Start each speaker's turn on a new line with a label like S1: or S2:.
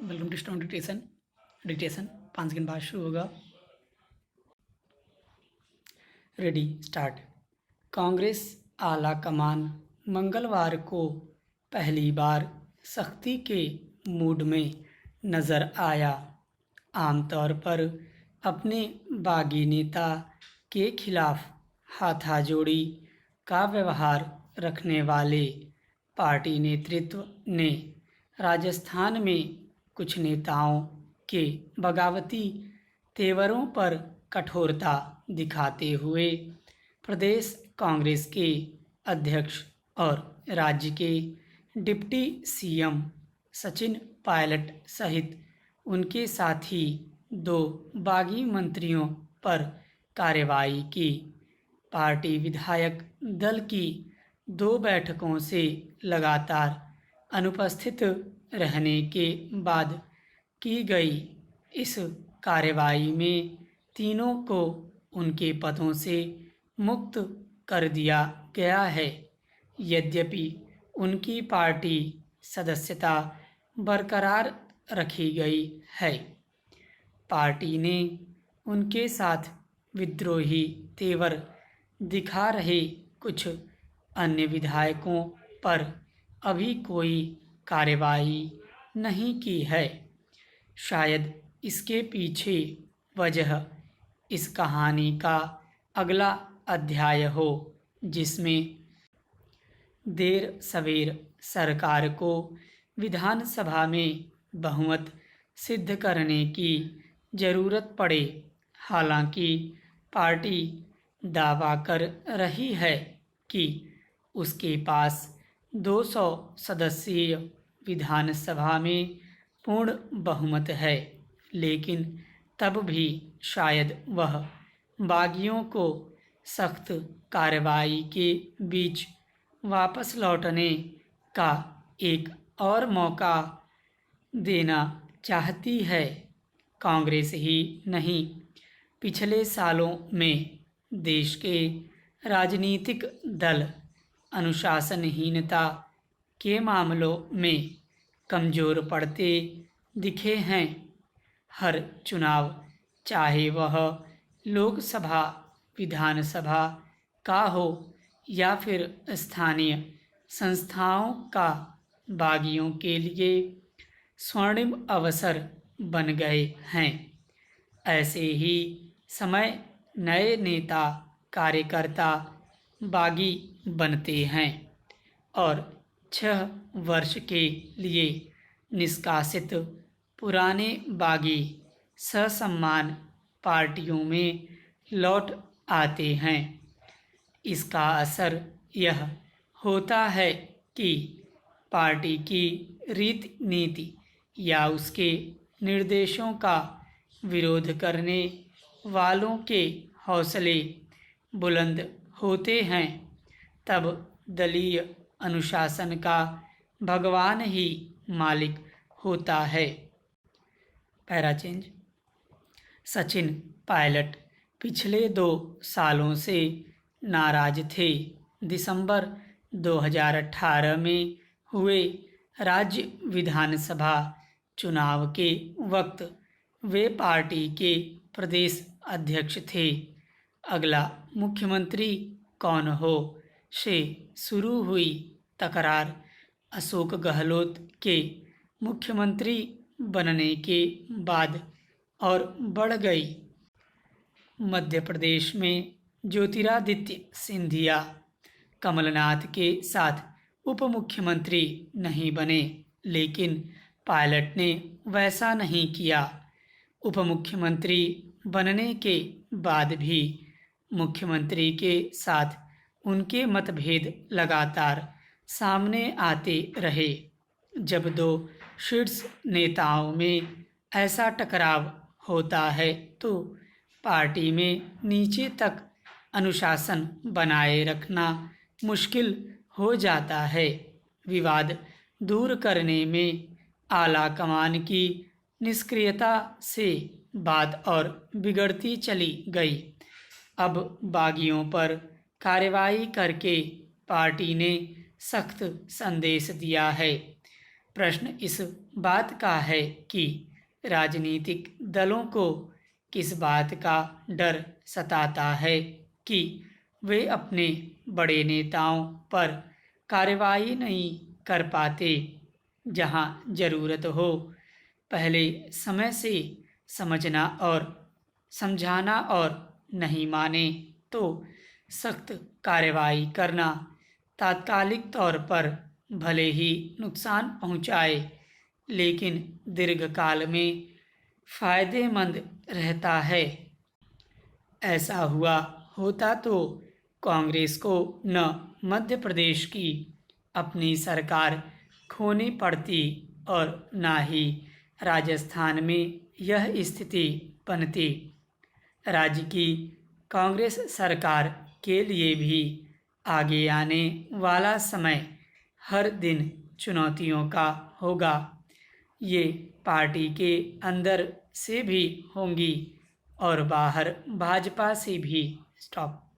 S1: Welcome to stone dictation 5 second बाद शुरू होगा। Ready start. कांग्रेस आला कमान मंगलवार को पहली बार सख्ती के मूड में नज़र आया। आमतौर पर अपने बागी नेता के खिलाफ हाथाजोड़ी का व्यवहार रखने वाले पार्टी नेतृत्व ने राजस्थान में कुछ नेताओं के बगावती तेवरों पर कठोरता दिखाते हुए प्रदेश कांग्रेस के अध्यक्ष और राज्य के डिप्टी सीएम सचिन पायलट सहित उनके साथी 2 बागी मंत्रियों पर कार्रवाई की। पार्टी विधायक दल की 2 बैठकों से लगातार अनुपस्थित रहने के बाद की गई इस कार्रवाई में तीनों को उनके पदों से मुक्त कर दिया गया है। यद्यपि उनकी पार्टी सदस्यता बरकरार रखी गई है। पार्टी ने उनके साथ विद्रोही तेवर दिखा रहे कुछ अन्य विधायकों पर अभी कोई कार्रवाई नहीं की है। शायद इसके पीछे वजह इस कहानी का अगला अध्याय हो, जिसमें देर सवेर सरकार को विधानसभा में बहुमत सिद्ध करने की ज़रूरत पड़े। हालांकि पार्टी दावा कर रही है कि उसके पास 200 सदस्यीय विधानसभा में पूर्ण बहुमत है, लेकिन तब भी शायद वह बागियों को सख्त कार्रवाई के बीच वापस लौटने का एक और मौका देना चाहती है। कांग्रेस ही नहीं, पिछले सालों में देश के राजनीतिक दल अनुशासनहीनता के मामलों में कमज़ोर पड़ते दिखे हैं। हर चुनाव, चाहे वह लोकसभा, विधानसभा का हो या फिर स्थानीय संस्थाओं का, बागियों के लिए स्वर्णिम अवसर बन गए हैं। ऐसे ही समय नए नेता कार्यकर्ता बागी बनते हैं और 6 वर्ष के लिए निष्कासित पुराने बागी ससम्मान पार्टियों में लौट आते हैं। इसका असर यह होता है कि पार्टी की रीति नीति या उसके निर्देशों का विरोध करने वालों के हौसले बुलंद होते हैं। तब दलीय अनुशासन का भगवान ही मालिक होता है। Para change. सचिन पायलट पिछले 2 सालों से नाराज थे। दिसंबर 2018 में हुए राज्य विधानसभा चुनाव के वक्त वे पार्टी के प्रदेश अध्यक्ष थे। अगला मुख्यमंत्री कौन हो से शुरू हुई तकरार अशोक गहलोत के मुख्यमंत्री बनने के बाद और बढ़ गई। मध्य प्रदेश में ज्योतिरादित्य सिंधिया कमलनाथ के साथ उप मुख्यमंत्री नहीं बने, लेकिन पायलट ने वैसा नहीं किया। उप मुख्यमंत्री बनने के बाद भी मुख्यमंत्री के साथ उनके मतभेद लगातार सामने आते रहे। जब 2 शीर्ष नेताओं में ऐसा टकराव होता है तो पार्टी में नीचे तक अनुशासन बनाए रखना मुश्किल हो जाता है। विवाद दूर करने में आला कमान की निष्क्रियता से बात और बिगड़ती चली गई। अब बागियों पर कार्रवाई करके पार्टी ने सख्त संदेश दिया है। प्रश्न इस बात का है कि राजनीतिक दलों को किस बात का डर सताता है कि वे अपने बड़े नेताओं पर कार्रवाई नहीं कर पाते। जहां ज़रूरत हो पहले समय से समझना और समझाना और नहीं माने तो सख्त कार्रवाई करना तात्कालिक तौर पर भले ही नुकसान पहुंचाए लेकिन दीर्घकाल में फ़ायदेमंद रहता है। ऐसा हुआ होता तो कांग्रेस को न मध्य प्रदेश की अपनी सरकार खोनी पड़ती और न ही राजस्थान में यह स्थिति बनती। राज्य की कांग्रेस सरकार के लिए भी आगे आने वाला समय हर दिन चुनौतियों का होगा। ये पार्टी के अंदर से भी होंगी और बाहर भाजपा से भी। स्टॉप।